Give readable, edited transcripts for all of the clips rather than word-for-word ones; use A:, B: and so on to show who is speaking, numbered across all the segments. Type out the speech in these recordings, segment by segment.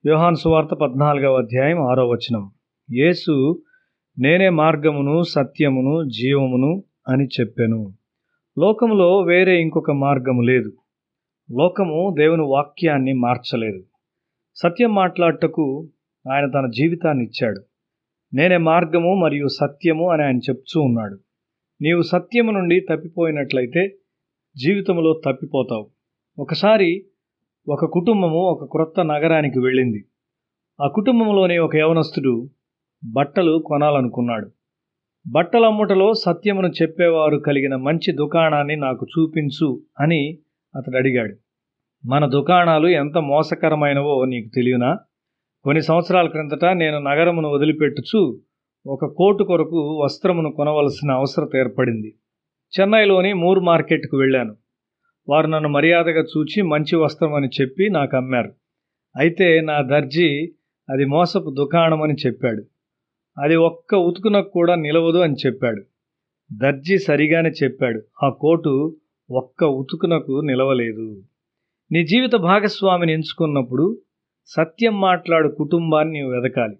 A: యోహాను సువార్త 14వ అధ్యాయం 6వ వచనం. యేసు నేనే మార్గమును సత్యమును జీవమును అని చెప్పెను. లోకములో వేరే ఇంకొక మార్గము లేదు. లోకము దేవుని వాక్యాన్ని మార్చలేదు. సత్యం మాట్లాడుటకు ఆయన తన జీవితాన్ని ఇచ్చాడు. నేనే మార్గము మరియు సత్యము అని ఆయన చెప్తూ ఉన్నాడు. నీవు సత్యము నుండి తప్పిపోయినట్లయితే జీవితంలో తప్పిపోతావు. ఒకసారి ఒక కుటుంబము ఒక క్రొత్త నగరానికి వెళ్ళింది. ఆ కుటుంబంలోని ఒక యవనస్తుడు బట్టలు కొనాలనుకున్నాడు. బట్టల అమ్ముటలో సత్యమును చెప్పేవారు కలిగిన మంచి దుకాణాన్ని నాకు చూపించు అని అతడు అడిగాడు. మన దుకాణాలు ఎంత మోసకరమైనవో నీకు తెలియనా? కొన్ని సంవత్సరాల క్రిందట నేను నగరమును వదిలిపెట్టుచు ఒక కోటు కొరకు వస్త్రమును కొనవలసిన అవసరం ఏర్పడింది. చెన్నైలోని మూర్ మార్కెట్కు వెళ్ళాను. వారు నన్ను మర్యాదగా చూచి మంచి వస్త్రం అని చెప్పి నాకు అమ్మారు. అయితే నా దర్జీ అది మోసపు దుకాణం అని చెప్పాడు. అది ఒక్క ఉతుకునకు కూడా నిలవదు అని చెప్పాడు. దర్జీ సరిగానే చెప్పాడు. ఆ కోటు ఒక్క ఉతుకునకు నిలవలేదు. నీ జీవిత భాగస్వామిని ఎంచుకున్నప్పుడు సత్యం మాట్లాడు కుటుంబాన్ని నీవు వెదకాలి.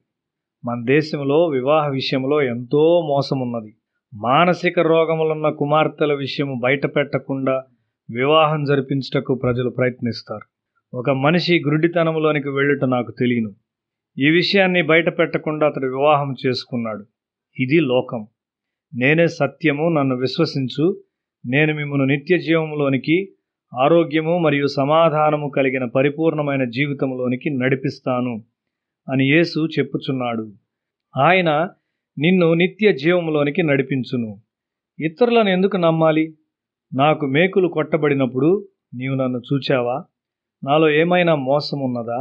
A: మన దేశంలో వివాహ విషయంలో ఎంతో మోసమున్నది. మానసిక రోగములున్న కుమార్తెల విషయము బయట పెట్టకుండా వివాహం జరిపించుటకు ప్రజలు ప్రయత్నిస్తారు. ఒక మనిషి గురుడితనంలోనికి వెళ్ళుట నాకు తెలియను. ఈ విషయాన్ని బయట పెట్టకుండా అతడు వివాహం చేసుకున్నాడు. ఇది లోకం. నేనే సత్యము, నన్ను విశ్వసించు, నేను మిమ్మల్ని నిత్య జీవంలోనికి, ఆరోగ్యము మరియు సమాధానము కలిగిన పరిపూర్ణమైన జీవితంలోనికి నడిపిస్తాను అని యేసు చెప్పుచున్నాడు. ఆయన నిన్ను నిత్య జీవంలోనికి నడిపించును. ఇతరులను ఎందుకు నమ్మాలి? నాకు మేకులు కొట్టబడినప్పుడు నీవు నన్ను చూచావా? నాలో ఏమైనా మోసం ఉన్నదా?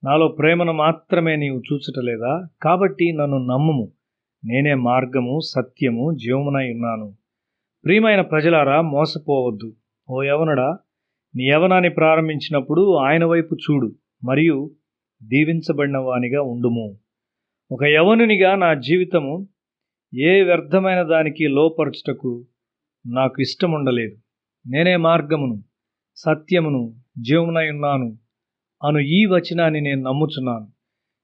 A: నాలో ప్రేమను మాత్రమే నీవు చూచటలేదా? కాబట్టి నన్ను నమ్ముము. నేనే మార్గము సత్యము జీవమునై ఉన్నాను. ప్రియమైన ప్రజలారా, మోసపోవద్దు. ఓ యవనుడా, నీ యవనాన్ని ప్రారంభించినప్పుడు ఆయన వైపు చూడు మరియు దీవించబడిన వానిగా ఉండుము. ఒక యవనునిగా నా జీవితము ఏ వ్యర్థమైన దానికి లోపరచుటకు నాకు ఇష్టముండలేదు. నేనే మార్గమును సత్యమును జీవమునై ఉన్నాను అను ఈ వచనాన్ని నేను నమ్ముచున్నాను.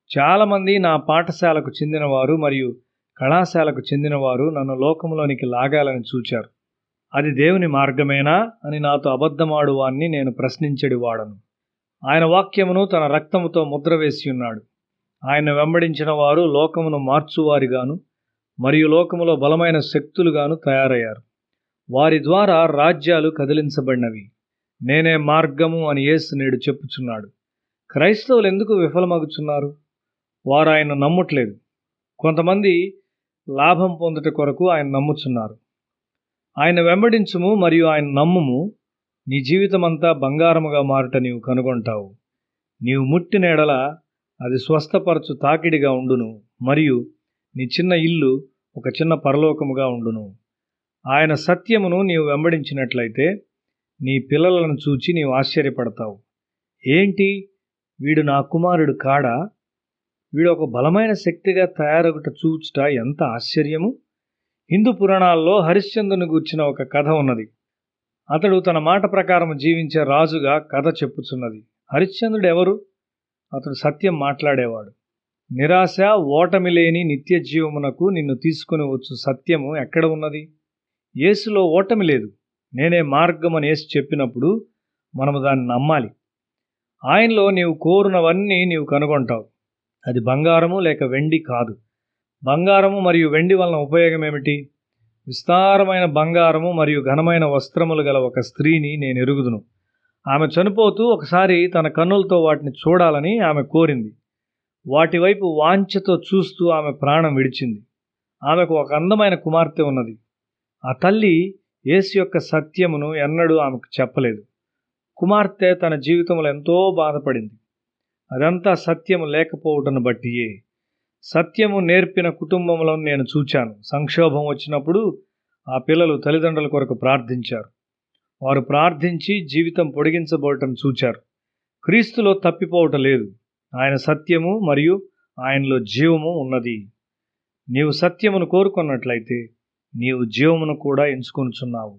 A: చాలామంది నా పాఠశాలకు చెందినవారు మరియు కళాశాలకు చెందినవారు నన్ను లోకంలోనికి లాగాలని చూచారు. అది దేవుని మార్గమేనా అని నాతో అబద్ధమాడువాన్ని నేను ప్రశ్నించెడివాడను. ఆయన వాక్యమును తన రక్తముతో ముద్ర వేసి ఉన్నాడు. ఆయన వెంబడించిన వారు లోకమును మార్చువారిగాను మరియు లోకములో బలమైన శక్తులుగాను తయారయ్యారు. వారి ద్వారా రాజ్యాలు కదిలించబడినవి. నేనే మార్గము అని యేసు నేడు చెప్పుచున్నాడు. క్రైస్తవులు ఎందుకు విఫలమగుచున్నారు? వారు ఆయన నమ్మట్లేదు. కొంతమంది లాభం పొందుట కొరకు ఆయన నమ్ముచున్నారు. ఆయన వెంబడించుము మరియు ఆయన నమ్ముము. నీ జీవితమంతా బంగారముగా మారుట నీవు కనుగొంటావు. నీవు ముట్టిన ఎడల అది స్వస్థపరచు తాకిడిగా ఉండును మరియు నీ చిన్న ఇల్లు ఒక చిన్న పరలోకముగా ఉండును. ఆయన సత్యమును నీవు వెంబడించినట్లయితే నీ పిల్లలను చూచి నీవు ఆశ్చర్యపడతావు. ఏంటి, వీడు నా కుమారుడు కాడా? వీడు ఒక బలమైన శక్తిగా తయారగుట చూచుట ఎంత ఆశ్చర్యము! హిందూ పురాణాల్లో హరిశ్చంద్రుని గూర్చిన ఒక కథ ఉన్నది. అతడు తన మాట ప్రకారం జీవించే రాజుగా కథ చెప్పుచున్నది. హరిశ్చంద్రుడు ఎవరు? అతడు సత్యం మాట్లాడేవాడు. నిరాశ ఓటమి లేని నిత్య జీవమునకు నిన్ను తీసుకుని వచ్చు సత్యము ఎక్కడ ఉన్నది? యేసులో ఓటమి లేదు. నేనే మార్గం అని యేసు చెప్పినప్పుడు మనము దాన్ని నమ్మాలి. ఆయనలో నీవు కోరునవన్నీ నీవు కనుగొంటావు. అది బంగారము లేక వెండి కాదు. బంగారము మరియు వెండి వలన ఉపయోగం ఏమిటి? విస్తారమైన బంగారము మరియు ఘనమైన వస్త్రములు గల ఒక స్త్రీని నేను ఎరుగుదును. ఆమె చనిపోతూ ఒకసారి తన కన్నులతో వాటిని చూడాలని ఆమె కోరింది. వాటి వైపు వాంఛతో చూస్తూ ఆమె ప్రాణం విడిచింది. ఆమెకు ఒక అందమైన కుమార్తె ఉన్నది. ఆ తల్లి యేసు యొక్క సత్యమును ఎన్నడూ ఆమెకు చెప్పలేదు. కుమార్తె తన జీవితంలో ఎంతో బాధపడింది. అదంతా సత్యము లేకపోవటను బట్టియే. సత్యము నేర్పిన కుటుంబంలో నేను చూచాను. సంక్షోభం వచ్చినప్పుడు ఆ పిల్లలు తల్లిదండ్రుల కొరకు ప్రార్థించారు. వారు ప్రార్థించి జీవితం పొడిగించబోవటం చూచారు. క్రీస్తులో తప్పిపోవటం లేదు. ఆయన సత్యము మరియు ఆయనలో జీవము ఉన్నది. నీవు సత్యమును కోరుకున్నట్లయితే నీవు జీవమును కూడా ఎంచుకొనుచున్నావు.